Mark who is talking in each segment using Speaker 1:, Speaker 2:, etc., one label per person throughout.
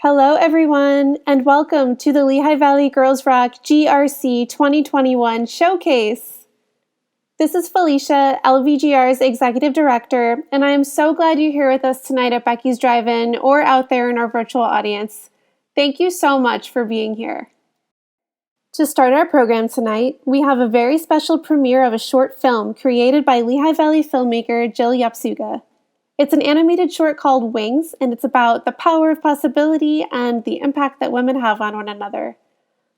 Speaker 1: Hello, everyone, and welcome to the Lehigh Valley Girls Rock GRC 2021 Showcase. This is Felicia, LVGR's Executive Director, and I am so glad you're here with us tonight at Becky's Drive-In or out there in our virtual audience. Thank you so much for being here. To start our program tonight, we have a very special premiere of a short film created by Lehigh Valley filmmaker Jill Yapsuga. It's an animated short called Wings, and it's about the power of possibility and the impact that women have on one another.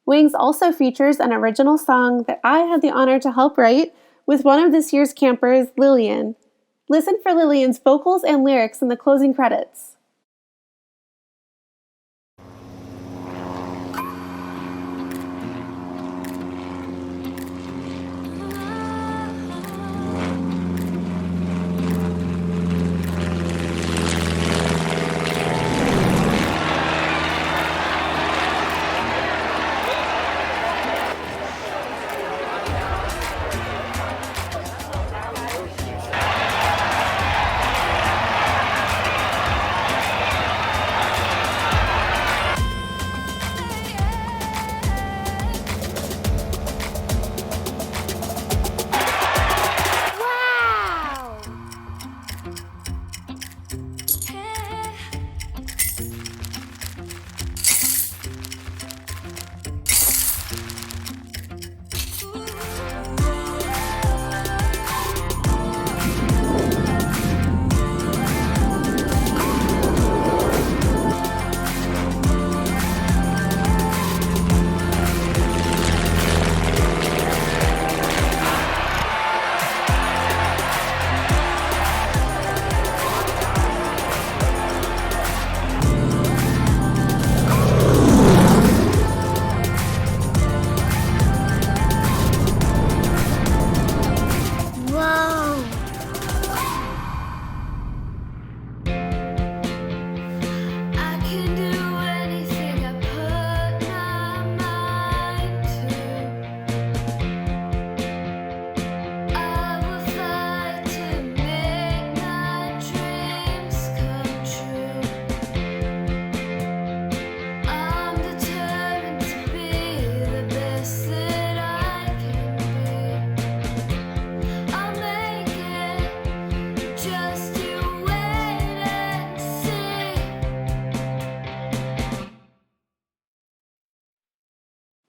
Speaker 1: Wings also features an original song that I had the honor to help write with one of this year's campers, Lillian. Listen for Lillian's vocals and lyrics in the closing credits.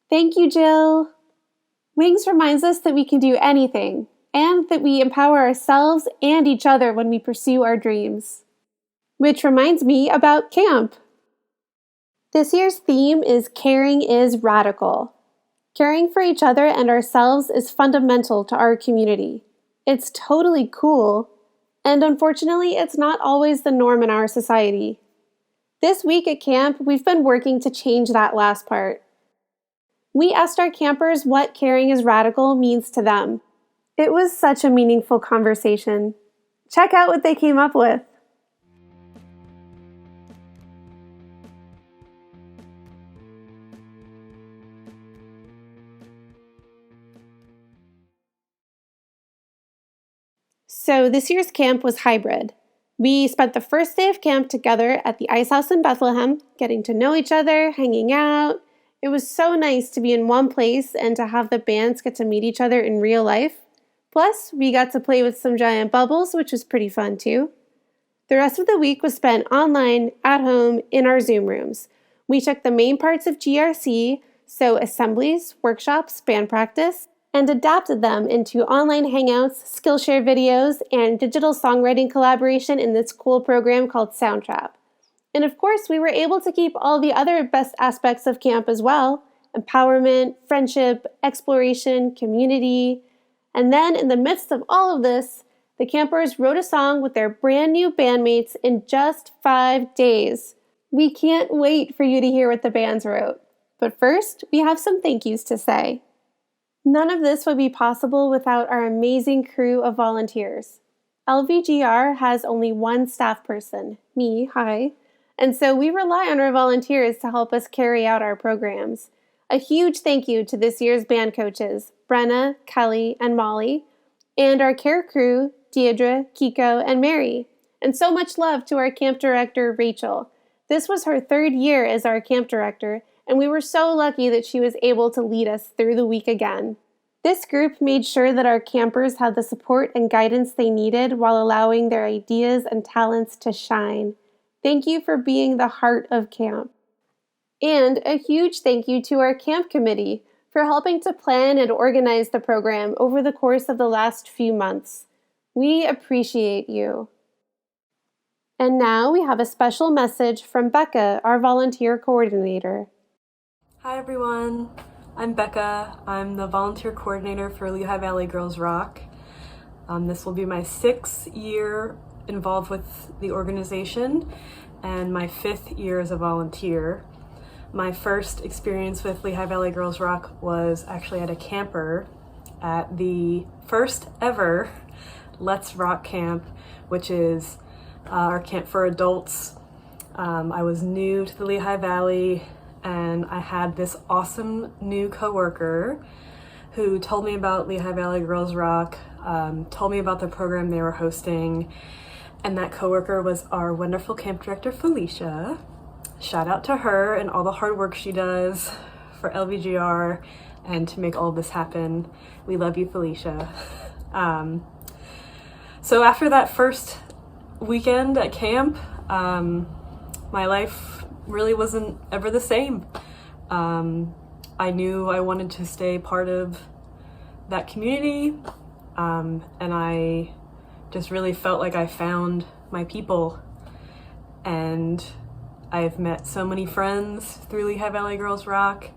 Speaker 1: Thank you, Jill. Wings reminds us that we can do anything and that we empower ourselves and each other when we pursue our dreams. Which reminds me about camp. This year's theme is Caring is Radical. Caring for each other and ourselves is fundamental to our community. It's totally cool, and unfortunately, it's not always the norm in our society. This week at camp, we've been working to change that last part. We asked our campers what caring is radical means to them. It was such a meaningful conversation. Check out what they came up with. So this year's camp was hybrid. We spent the first day of camp together at the Ice House in Bethlehem, getting to know each other, hanging out. It was so nice to be in one place and to have the bands get to meet each other in real life. Plus, we got to play with some giant bubbles, which was pretty fun too. The rest of the week was spent online, at home, in our Zoom rooms. We took the main parts of GRC, so assemblies, workshops, band practice, and adapted them into online hangouts, Skillshare videos, and digital songwriting collaboration in this cool program called Soundtrap. And of course, we were able to keep all the other best aspects of camp as well: empowerment, friendship, exploration, community. And then in the midst of all of this, the campers wrote a song with their brand new bandmates in just 5 days. We can't wait for you to hear what the bands wrote. But first, we have some thank yous to say. None of this would be possible without our amazing crew of volunteers. LVGR has only one staff person, me, hi. And so we rely on our volunteers to help us carry out our programs. A huge thank you to this year's band coaches, Brenna, Kelly, and Molly, and our care crew, Deirdre, Kiko, and Mary. And so much love to our camp director, Rachel. This was her 3rd year as our camp director, and we were so lucky that she was able to lead us through the week again. This group made sure that our campers had the support and guidance they needed while allowing their ideas and talents to shine. Thank you for being the heart of camp. And a huge thank you to our camp committee for helping to plan and organize the program over the course of the last few months. We appreciate you. And now we have a special message from Becca, our volunteer coordinator.
Speaker 2: Hi everyone, I'm Becca. I'm the volunteer coordinator for Lehigh Valley Girls Rock. This will be my 6th year involved with the organization and my 5th year as a volunteer. My first experience with Lehigh Valley Girls Rock was actually at a camper at the first ever Let's Rock camp, which is our camp for adults. I was new to the Lehigh Valley and I had this awesome new coworker who told me about Lehigh Valley Girls Rock, told me about the program they were hosting, and that coworker was our wonderful camp director, Felicia. Shout out to her and all the hard work she does for LVGR and to make all of this happen. We love you, Felicia. So after that first weekend at camp, my life really wasn't ever the same. I knew I wanted to stay part of that community, and I just really felt like I found my people. And I've met so many friends through Lehigh Valley Girls Rock,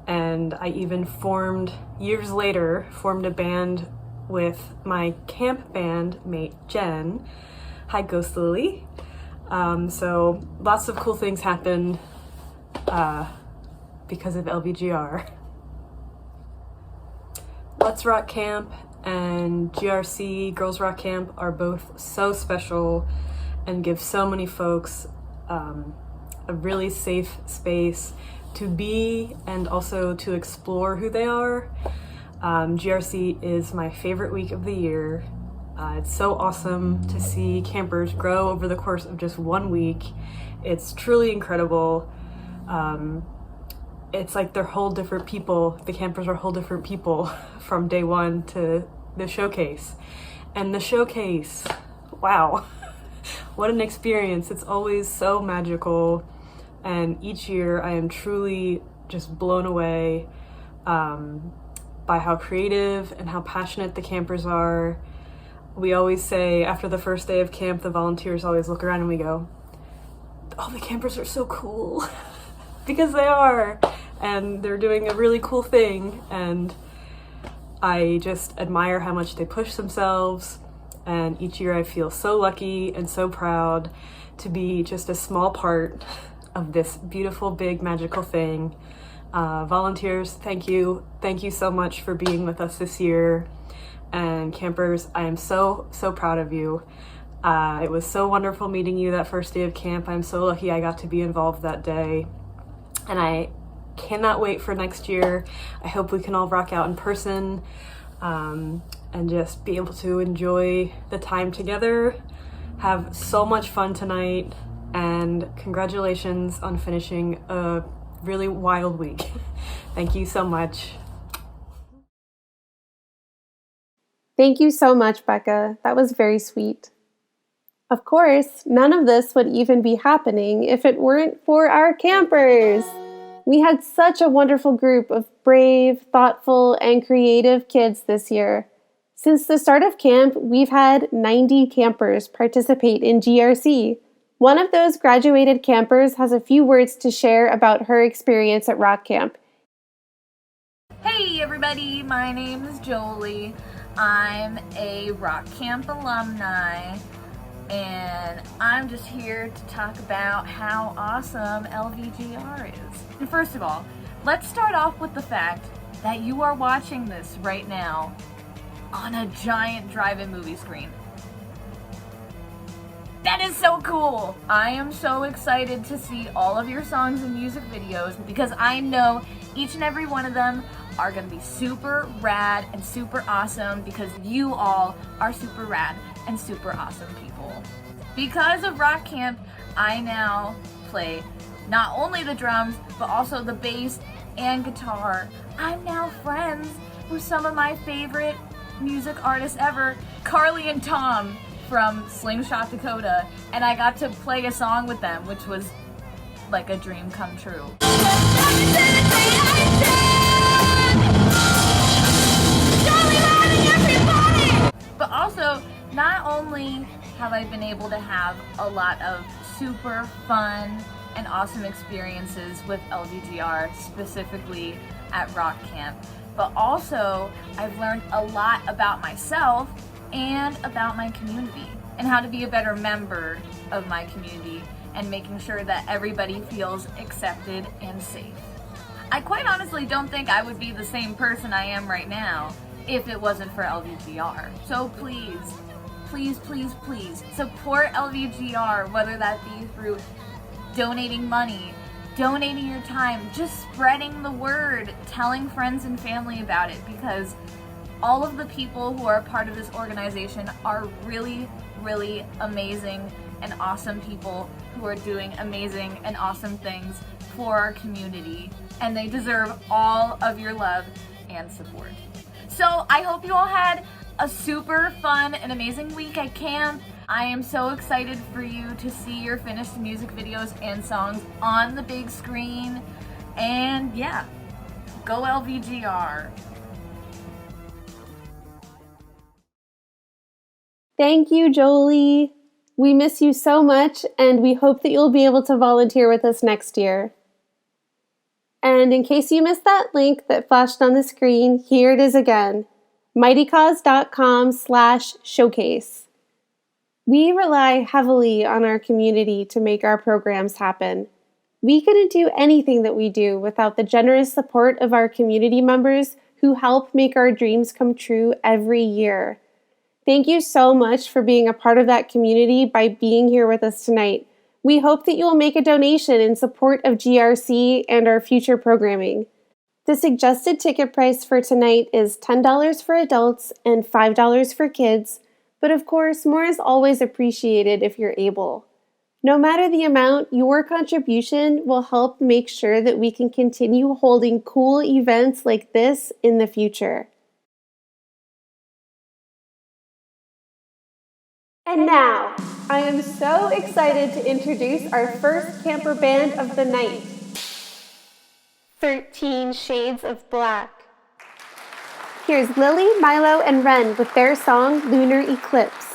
Speaker 2: and I even years later, formed a band with my camp band mate, Jen. Hi, Ghost Lilly. So lots of cool things happened because of LVGR. Let's Rock Camp and GRC, Girls Rock Camp, are both so special and give so many folks a really safe space to be and also to explore who they are. GRC is my favorite week of the year. It's so awesome to see campers grow over the course of just 1 week. It's truly incredible. It's like they're whole different people. The campers are whole different people from day one to the showcase. And the showcase, wow, what an experience. It's always so magical. And each year I am truly just blown away by how creative and how passionate the campers are. We always say after the first day of camp, the volunteers always look around and we go, oh, the campers are so cool. Because they are, and they're doing a really cool thing, and I just admire how much they push themselves, and each year I feel so lucky and so proud to be just a small part of this beautiful, big, magical thing. Volunteers, thank you so much for being with us this year. And campers, I am so proud of you. It was so wonderful meeting you that first day of camp. I'm so lucky I got to be involved that day. And I cannot wait for next year. I hope we can all rock out in person and just be able to enjoy the time together, have so much fun tonight, and congratulations on finishing a really wild week. Thank you so much.
Speaker 1: Thank you so much, Becca. That was very sweet. Of course, none of this would even be happening if it weren't for our campers. We had such a wonderful group of brave, thoughtful, and creative kids this year. Since the start of camp, we've had 90 campers participate in GRC. One of those graduated campers has a few words to share about her experience at Rock Camp.
Speaker 3: Hey everybody, my name is Jolie. I'm a Rock Camp alumni, and I'm just here to talk about how awesome LVGR is. And first of all, let's start off with the fact that you are watching this right now on a giant drive-in movie screen. That is so cool! I am so excited to see all of your songs and music videos because I know each and every one of them are going to be super rad and super awesome because you all are super rad and super awesome people. Because of Rock Camp, I now play not only the drums, but also the bass and guitar. I'm now friends with some of my favorite music artists ever, Carly and Tom from Slingshot Dakota, and I got to play a song with them, which was like a dream come true. But also, not only have I been able to have a lot of super fun and awesome experiences with LVGR, specifically at Rock Camp, but also I've learned a lot about myself and about my community and how to be a better member of my community and making sure that everybody feels accepted and safe. I quite honestly don't think I would be the same person I am right now if it wasn't for LVGR. So please, please, please, please support LVGR, whether that be through donating money, donating your time, just spreading the word, telling friends and family about it, because all of the people who are part of this organization are really, really amazing and awesome people who are doing amazing and awesome things for our community, and they deserve all of your love and support. So I hope you all had a super fun and amazing week at camp. I am so excited for you to see your finished music videos and songs on the big screen. And yeah, go LVGR.
Speaker 1: Thank you, Jolie. We miss you so much, and we hope that you'll be able to volunteer with us next year. And in case you missed that link that flashed on the screen, here it is again, mightycause.com/showcase. We rely heavily on our community to make our programs happen. We couldn't do anything that we do without the generous support of our community members who help make our dreams come true every year. Thank you so much for being a part of that community by being here with us tonight. We hope that you will make a donation in support of GRC and our future programming. The suggested ticket price for tonight is $10 for adults and $5 for kids, but of course, more is always appreciated if you're able. No matter the amount, your contribution will help make sure that we can continue holding cool events like this in the future. And now, I am so excited to introduce our first camper band of the night, 13 Shades of Black. Here's Lilly, Milo, and Wren with their song, Lunar Eclipse.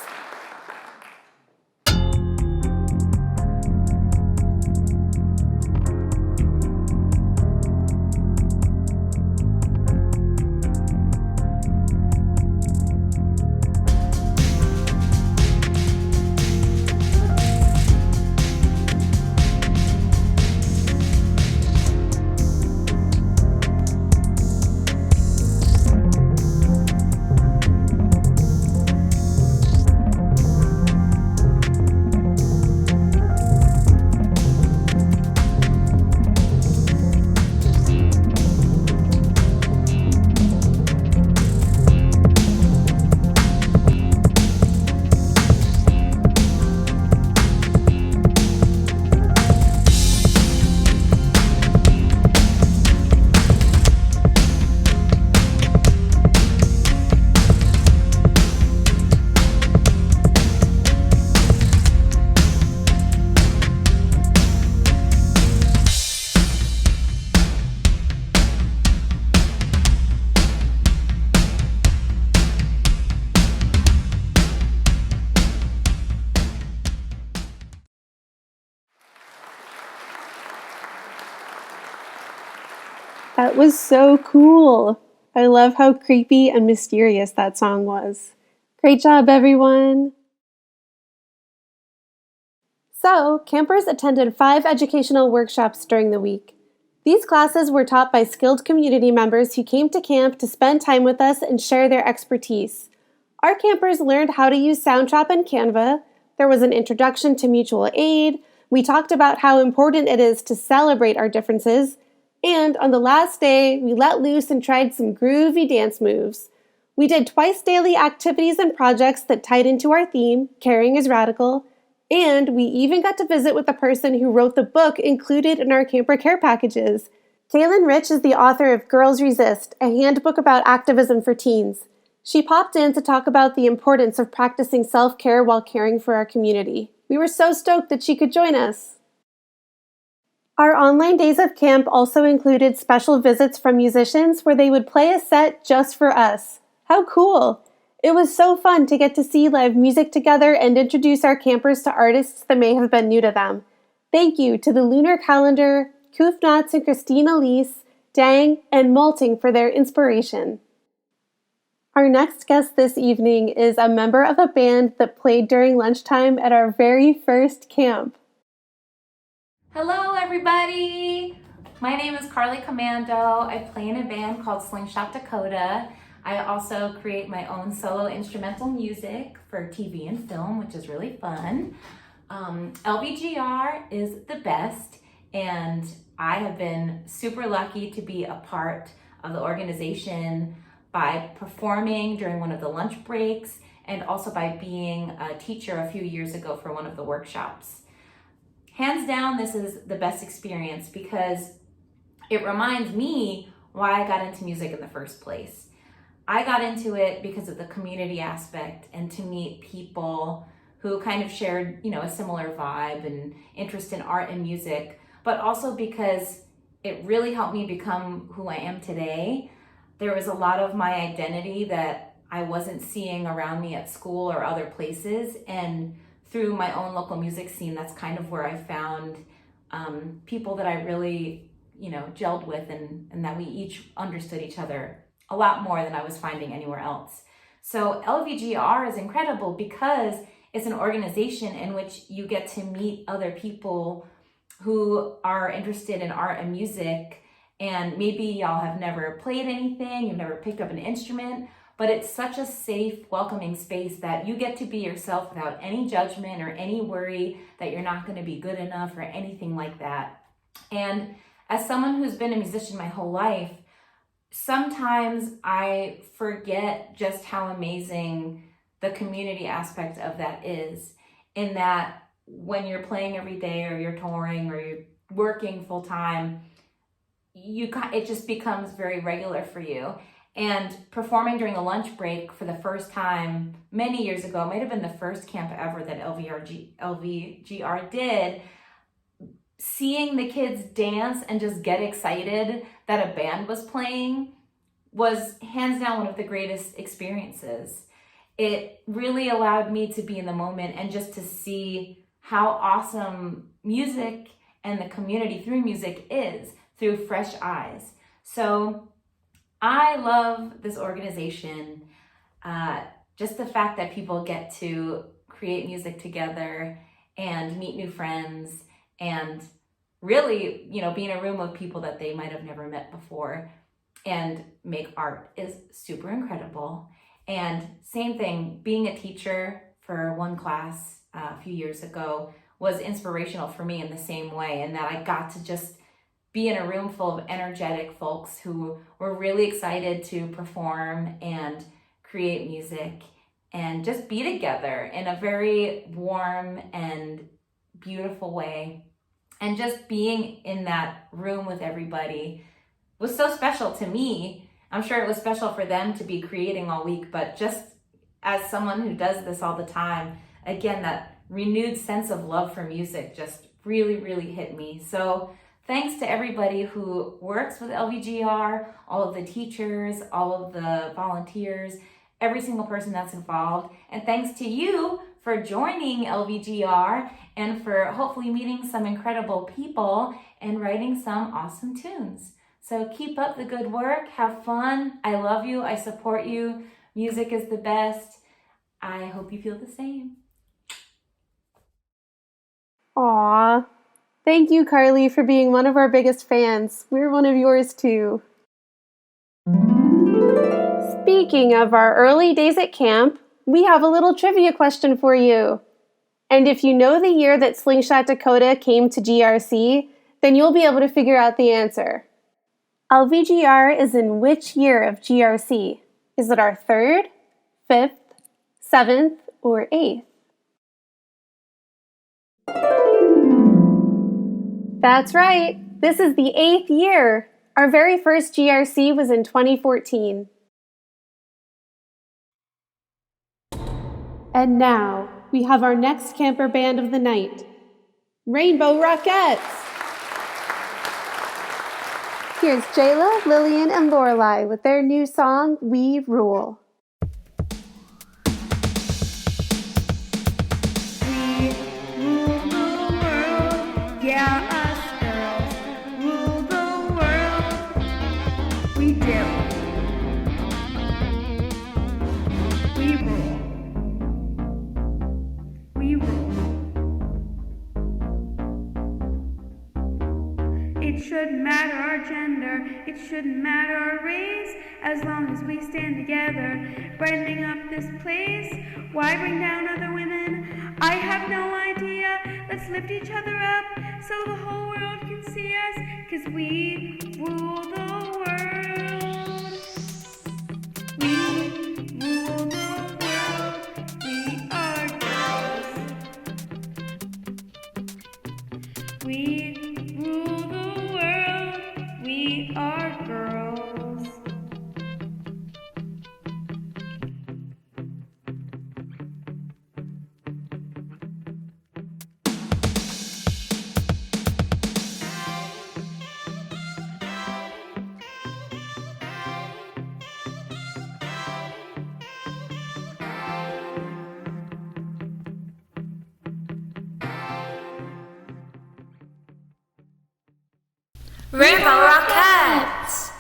Speaker 1: That was so cool. I love how creepy and mysterious that song was. Great job, everyone. So, campers attended 5 educational workshops during the week. These classes were taught by skilled community members who came to camp to spend time with us and share their expertise. Our campers learned how to use Soundtrap and Canva. There was an introduction to mutual aid. We talked about how important it is to celebrate our differences. And on the last day, we let loose and tried some groovy dance moves. We did twice daily activities and projects that tied into our theme, Caring is Radical, And we even got to visit with the person who wrote the book included in our camper care packages. Kaylin Rich is the author of Girls Resist, a handbook about activism for teens. She popped in to talk about the importance of practicing self-care while caring for our community. We were so stoked that she could join us. Our online days of camp also included special visits from musicians where they would play a set just for us. How cool! It was so fun to get to see live music together and introduce our campers to artists that may have been new to them. Thank you to the Lunar Calendar, Koof Knots and Christine Elise, Dang, and Malting for their inspiration. Our next guest this evening is a member of a band that played during lunchtime at our very first camp.
Speaker 4: Hello everybody! My name is Carly Commando. I play in a band called Slingshot Dakota. I also create my own solo instrumental music for TV and film, which is really fun. LVGR is the best, and I have been super lucky to be a part of the organization by performing during one of the lunch breaks and also by being a teacher a few years ago for one of the workshops. Hands down, this is the best experience because it reminds me why I got into music in the first place. I got into it because of the community aspect and to meet people who kind of shared, a similar vibe and interest in art and music, but also because it really helped me become who I am today. There was a lot of my identity that I wasn't seeing around me at school or other places, and through my own local music scene, that's kind of where I found people that I really, gelled with and that we each understood each other a lot more than I was finding anywhere else. So LVGR is incredible because it's an organization in which you get to meet other people who are interested in art and music, and maybe y'all have never played anything, you've never picked up an instrument, but it's such a safe, welcoming space that you get to be yourself without any judgment or any worry that you're not going to be good enough or anything like that. And as someone who's been a musician my whole life, sometimes I forget just how amazing the community aspect of that is, in that when you're playing every day or you're touring or you're working full time, it just becomes very regular for you. And performing during a lunch break for the first time many years ago, it might have been the first camp ever that LVGR did, seeing the kids dance and just get excited that a band was playing was hands down one of the greatest experiences. It really allowed me to be in the moment and just to see how awesome music and the community through music is through fresh eyes. So I love this organization. Just the fact that people get to create music together and meet new friends and really, be in a room of people that they might have never met before and make art is super incredible. And same thing, being a teacher for one class a few years ago was inspirational for me in the same way, in that I got to just be in a room full of energetic folks who were really excited to perform and create music and just be together in a very warm and beautiful way. And just being in that room with everybody was so special to me. I'm sure it was special for them to be creating all week, but just as someone who does this all the time, again, that renewed sense of love for music just really, really hit me. So thanks to everybody who works with LVGR, all of the teachers, all of the volunteers, every single person that's involved. And thanks to you for joining LVGR and for hopefully meeting some incredible people and writing some awesome tunes. So keep up the good work, have fun. I love you, I support you. Music is the best. I hope you feel the same.
Speaker 1: Aww. Thank you, Carly, for being one of our biggest fans. We're one of yours too. Speaking of our early days at camp, we have a little trivia question for you. And if you know the year that Slingshot Dakota came to GRC, then you'll be able to figure out the answer. LVGR is in which year of GRC? Is it our 3rd, 5th, 7th, or 8th? That's right. This is the 8th year. Our very first GRC was in 2014. And now, we have our next camper band of the night, Rainbow Rockettes. Here's Jayla, Lillian, and Lorelei with their new song, We Rule.
Speaker 5: We rule the world, yeah, us girls rule the world. We do. We rule. We rule. It shouldn't matter our gender, it shouldn't matter our race, as long as we stand together, brightening up this place. Why bring down other women? I have no idea. Let's lift each other up so the whole world can see us, 'cause we rule the world. We rule the world. We are girls. We rule the world. We are girls.
Speaker 3: Rainbow Rockettes!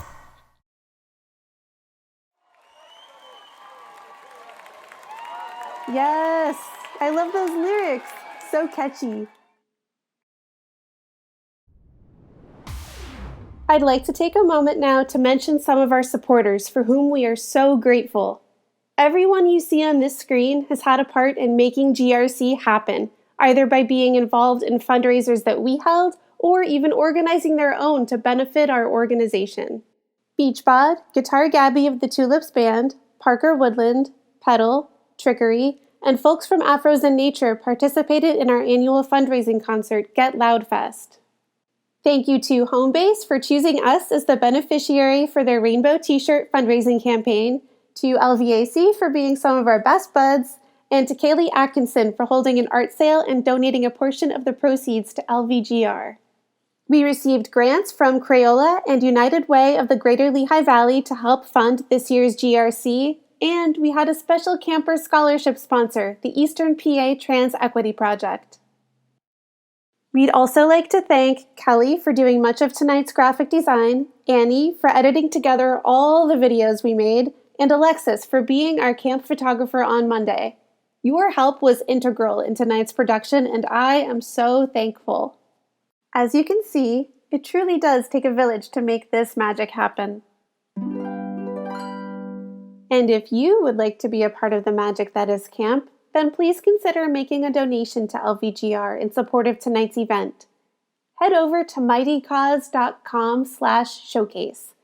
Speaker 1: Yes, I love those lyrics. So catchy. I'd like to take a moment now to mention some of our supporters for whom we are so grateful. Everyone you see on this screen has had a part in making GRC happen, either by being involved in fundraisers that we held or even organizing their own to benefit our organization. Beachbod, Guitar Gabby of the Tulips Band, Parker Woodland, Pedal, Trickery, and folks from Afros in Nature participated in our annual fundraising concert, Get Loud Fest. Thank you to Homebase for choosing us as the beneficiary for their Rainbow T-shirt fundraising campaign, to LVAC for being some of our best buds, and to Kaylee Atkinson for holding an art sale and donating a portion of the proceeds to LVGR. We received grants from Crayola and United Way of the Greater Lehigh Valley to help fund this year's GRC, and we had a special camper scholarship sponsor, the Eastern PA Trans Equity Project. We'd also like to thank Kelly for doing much of tonight's graphic design, Annie for editing together all the videos we made, and Alexis for being our camp photographer on Monday. Your help was integral in tonight's production, and I am so thankful. As you can see, it truly does take a village to make this magic happen. And if you would like to be a part of the magic that is camp, then please consider making a donation to LVGR in support of tonight's event. Head over to mightycause.com/showcase.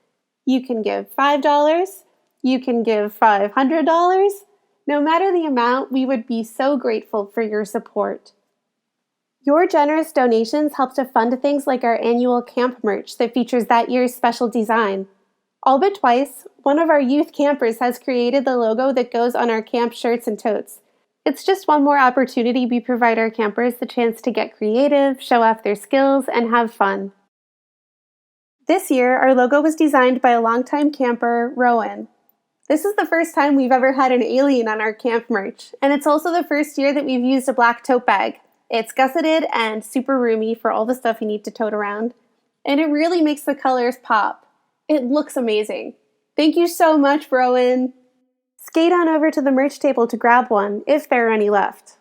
Speaker 1: You can give $5, you can give $500. No matter the amount, we would be so grateful for your support. Your generous donations help to fund things like our annual camp merch that features that year's special design. All but twice, one of our youth campers has created the logo that goes on our camp shirts and totes. It's just one more opportunity we provide our campers the chance to get creative, show off their skills, and have fun. This year, our logo was designed by a longtime camper, Rowen. This is the first time we've ever had an alien on our camp merch, and it's also the first year that we've used a black tote bag. It's gusseted and super roomy for all the stuff you need to tote around, and it really makes the colors pop. It looks amazing. Thank you so much, Rowen. Skate on over to the merch table to grab one, if there are any left.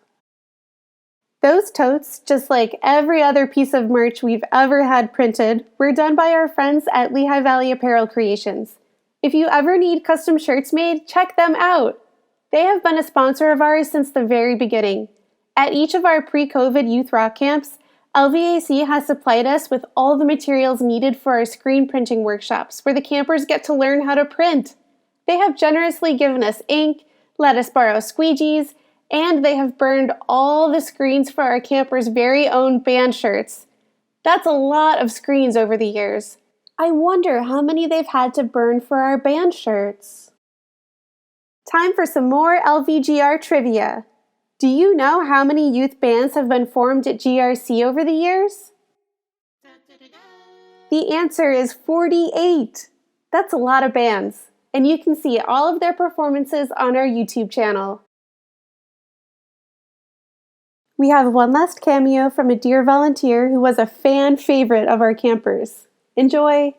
Speaker 1: Those totes, just like every other piece of merch we've ever had printed, were done by our friends at Lehigh Valley Apparel Creations. If you ever need custom shirts made, check them out. They have been a sponsor of ours since the very beginning. At each of our pre-COVID youth rock camps, LVAC has supplied us with all the materials needed for our screen printing workshops, where the campers get to learn how to print. They have generously given us ink, let us borrow squeegees, and they have burned all the screens for our campers' very own band shirts. That's a lot of screens over the years. I wonder how many they've had to burn for our band shirts. Time for some more LVGR trivia. Do you know how many youth bands have been formed at GRC over the years? The answer is 48. That's a lot of bands, and you can see all of their performances on our YouTube channel. We have one last cameo from a dear volunteer who was a fan favorite of our campers. Enjoy!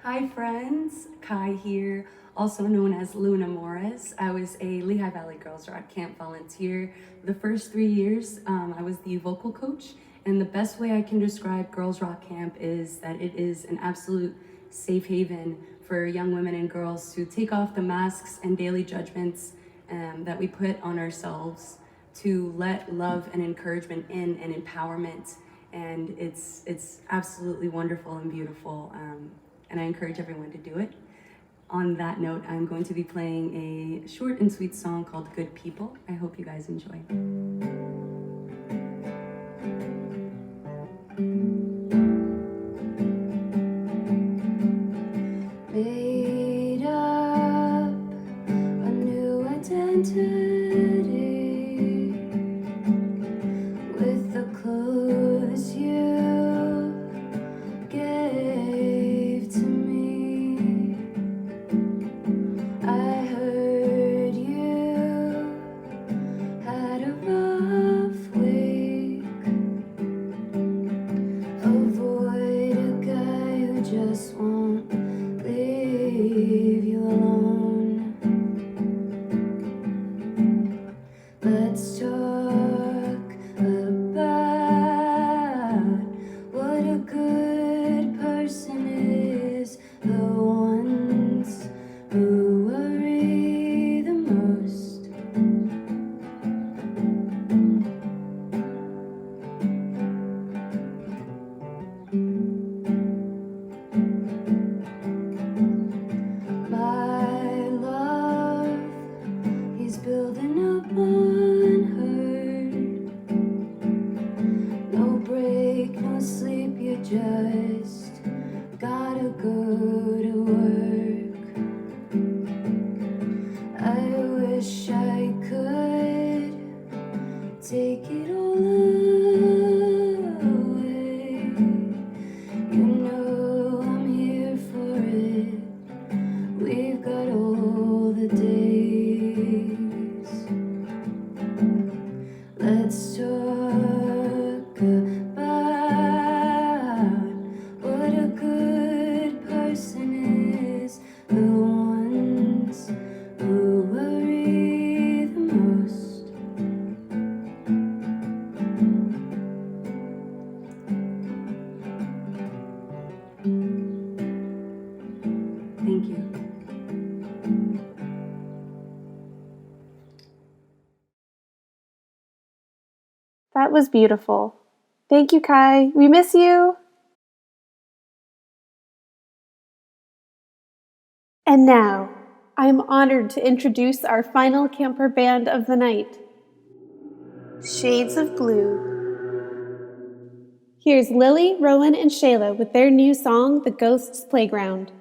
Speaker 6: Hi friends, Kai here, also known as Luna Morris. I was a Lehigh Valley Girls Rock Camp volunteer. The first 3 years, I was the vocal coach, and the best way I can describe Girls Rock Camp is that it is an absolute safe haven for young women and girls to take off the masks and daily judgments that we put on ourselves, to let love and encouragement in and empowerment. And it's absolutely wonderful and beautiful, and I encourage everyone to do it. On that note, I'm going to be playing a short and sweet song called Good People. I hope you guys enjoy. Made up a new identity with the clothes you gave to me. I heard you had a rough week. Avoid a guy who just won't leave you alone. Let's talk about what a good person is, the ones who worry the most. My love, he's building up on her. No break, no sleep, you just gotta go to work. I wish I could take it all away. You know I'm here for it. We've got all the days. Let's talk about what a good person is, the ones who worry the most. Thank you.
Speaker 1: That was beautiful. Thank you, Kai. We miss you. And now, I'm honored to introduce our final camper band of the night, Shades of Blue. Here's Lilly, Rowen, and Shayla with their new song, The Ghost's Playground.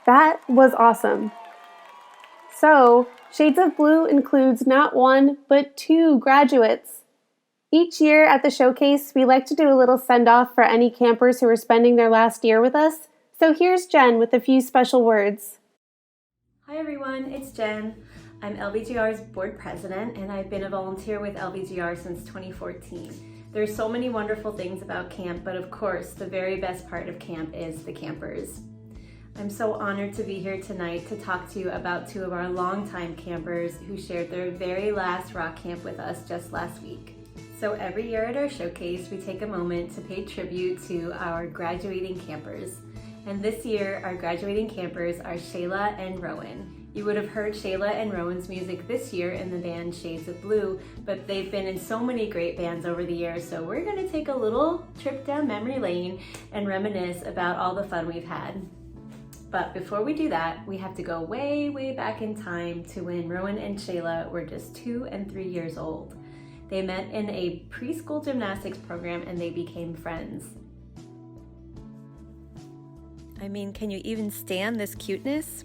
Speaker 1: That was awesome. So, Shades of Blue includes not one, but 2 graduates. Each year at the showcase, we like to do a little send-off for any campers who are spending their last year with us. So here's Jen with a few special words.
Speaker 7: Hi everyone, it's Jen. I'm LVGR's board president and I've been a volunteer with LVGR since 2014. There's so many wonderful things about camp, but of course, the very best part of camp is the campers. I'm so honored to be here tonight to talk to you about 2 of our longtime campers who shared their very last rock camp with us just last week. So every year at our showcase, we take a moment to pay tribute to our graduating campers. And this year, our graduating campers are Shayla and Rowen. You would have heard Shayla and Rowen's music this year in the band Shades of Blue, but they've been in so many great bands over the years, so we're gonna take a little trip down memory lane and reminisce about all the fun we've had. But before we do that, we have to go way, way back in time to when Rowen and Shayla were just 2 and 3 years old. They met in a preschool gymnastics program and they became friends. I mean, can you even stand this cuteness?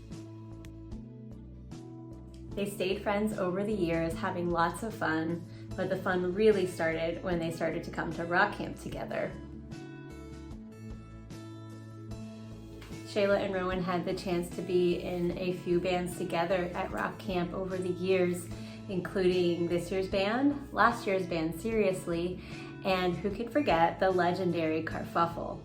Speaker 7: They stayed friends over the years, having lots of fun, but the fun really started when they started to come to rock camp together. Shayla and Rowen had the chance to be in a few bands together at rock camp over the years, including this year's band, last year's band Seriously, and who can forget the legendary Carfuffle.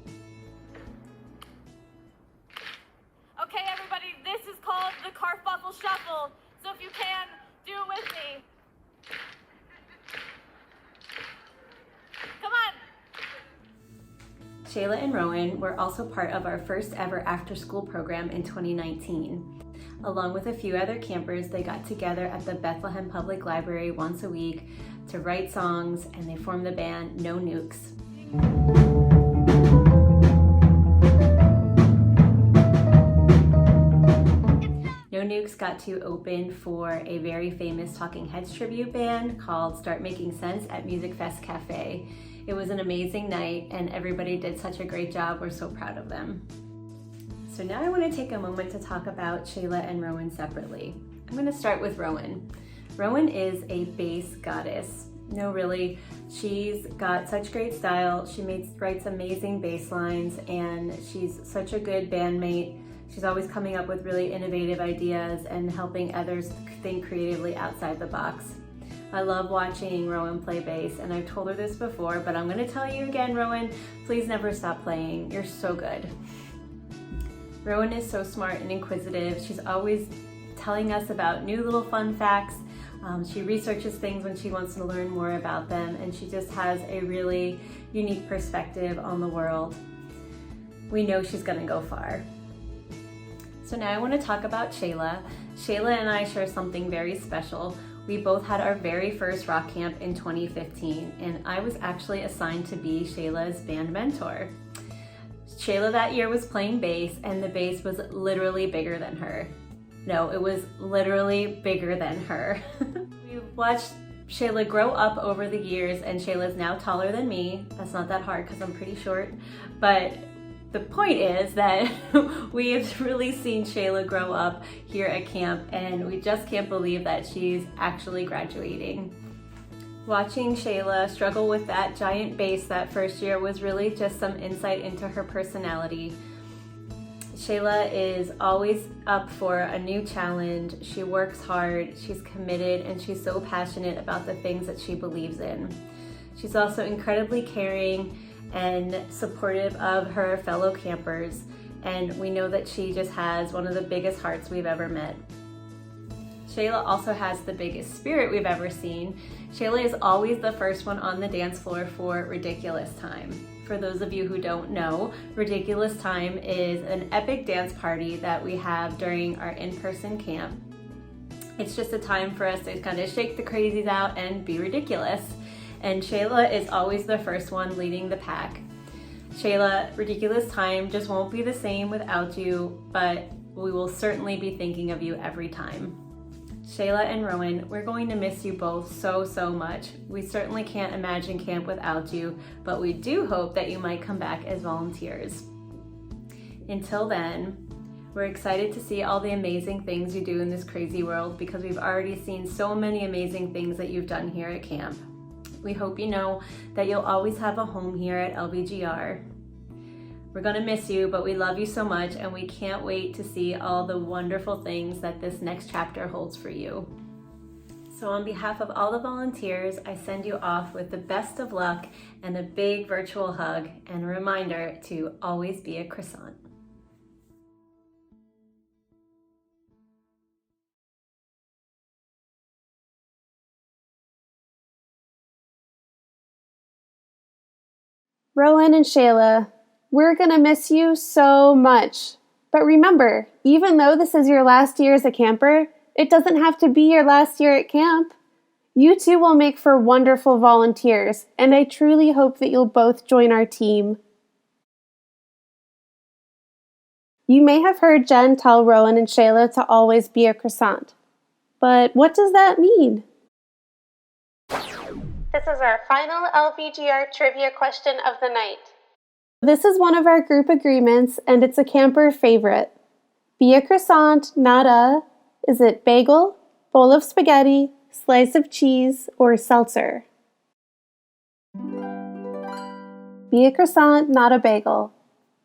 Speaker 3: Okay, everybody, this is called the Carfuffle Shuffle. So if you can, do it with me. Come on.
Speaker 7: Shayla and Rowen were also part of our first ever after-school program in 2019. Along with a few other campers, they got together at the Bethlehem Public Library once a week to write songs, and they formed the band No Nukes. No Nukes got to open for a very famous Talking Heads tribute band called Start Making Sense at Music Fest Cafe. It was an amazing night and everybody did such a great job. We're so proud of them. So now I want to take a moment to talk about Shayla and Rowen separately. I'm going to start with Rowen. Rowen is a bass goddess. No, really, she's got such great style. She writes amazing bass lines and she's such a good bandmate. She's always coming up with really innovative ideas and helping others think creatively outside the box. I love watching Rowen play bass, and I've told her this before, but I'm going to tell you again, Rowen, please never stop playing. You're so good. Rowen is so smart and inquisitive. She's always telling us about new little fun facts. She researches things when she wants to learn more about them, and she just has a really unique perspective on the world. We know she's going to go far. So now I want to talk about Shayla. Shayla and I share something very special. We both had our very first rock camp in 2015, and I was actually assigned to be Shayla's band mentor. Shayla that year was playing bass, and the bass was literally bigger than her. No, it was literally bigger than her. We watched Shayla grow up over the years, and Shayla's now taller than me. That's not that hard because I'm pretty short, but the point is that we have really seen Shayla grow up here at camp, and we just can't believe that she's actually graduating. Watching Shayla struggle with that giant bass that first year was really just some insight into her personality. Shayla is always up for a new challenge. She works hard, she's committed, and she's so passionate about the things that she believes in. She's also incredibly caring and supportive of her fellow campers, and we know that she just has one of the biggest hearts we've ever met. Shayla also has the biggest spirit we've ever seen. Shayla is always the first one on the dance floor for Ridiculous Time. For those of you who don't know, Ridiculous Time is an epic dance party that we have during our in-person camp. It's just a time for us to kind of shake the crazies out and be ridiculous. And Shayla is always the first one leading the pack. Shayla, Ridiculous Time just won't be the same without you, but we will certainly be thinking of you every time. Shayla and Rowen, we're going to miss you both so, so much. We certainly can't imagine camp without you, but we do hope that you might come back as volunteers. Until then, We're excited to see all the amazing things you do in this crazy world because we've already seen so many amazing things that you've done here at camp. We hope you know that you'll always have a home here at LVGR. We're gonna miss you, but we love you so much and we can't wait to see all the wonderful things that this next chapter holds for you. So on behalf of all the volunteers, I send you off with the best of luck and a big virtual hug and a reminder to always be a croissant.
Speaker 1: Rowen and Shayla, we're going to miss you so much. But remember, even though this is your last year as a camper, it doesn't have to be your last year at camp. You two will make for wonderful volunteers, and I truly hope that you'll both join our team. You may have heard Jen tell Rowen and Shayla to always be a croissant. But what does that mean? This is our final LVGR trivia question of the night. This is one of our group agreements, and it's a camper favorite. Be a croissant, not a... Is it bagel, bowl of spaghetti, slice of cheese, or seltzer? Be a croissant, not a bagel.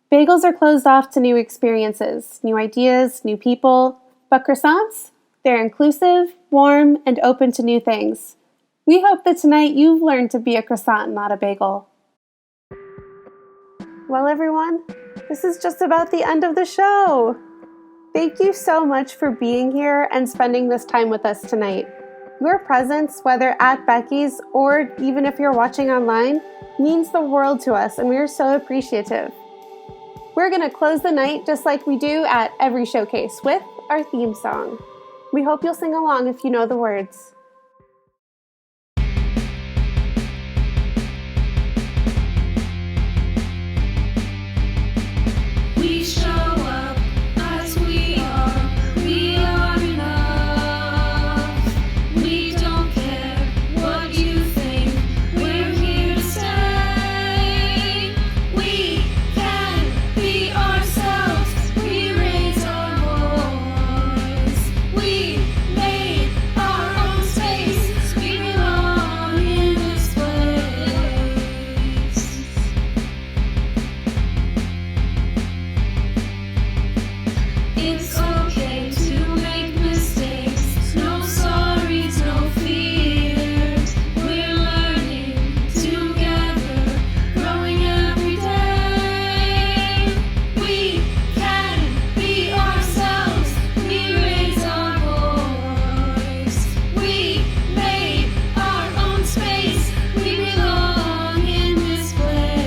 Speaker 1: Bagels are closed off to new experiences, new ideas, new people. But croissants? They're inclusive, warm, and open to new things. We hope that tonight you've learned to be a croissant, not a bagel. Well, everyone, this is just about the end of the show. Thank you so much for being here and spending this time with us tonight. Your presence, whether at Becky's or even if you're watching online, means the world to us, and we are so appreciative. We're going to close the night just like we do at every showcase with our theme song. We hope you'll sing along if you know the words.
Speaker 8: We show up as we are enough. We don't care what you think, we're here to stay. We can be ourselves, we raise our voice. We made our own space, we belong in this place. It's okay to make mistakes, no sorries, no fears. We're learning together, growing every day. We can be ourselves, we raise our voice. We made our own space, we belong in this place.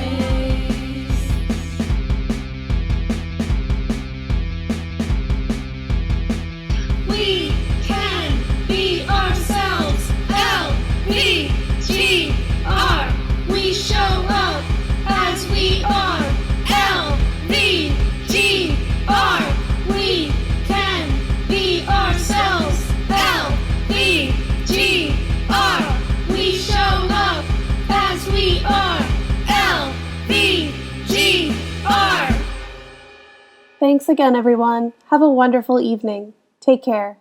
Speaker 8: We can be ourselves, LVGR. We show up as we are, LVGR. We can be ourselves, LVGR. We show up as we are, LVGR.
Speaker 1: Thanks again, everyone. Have a wonderful evening. Take care.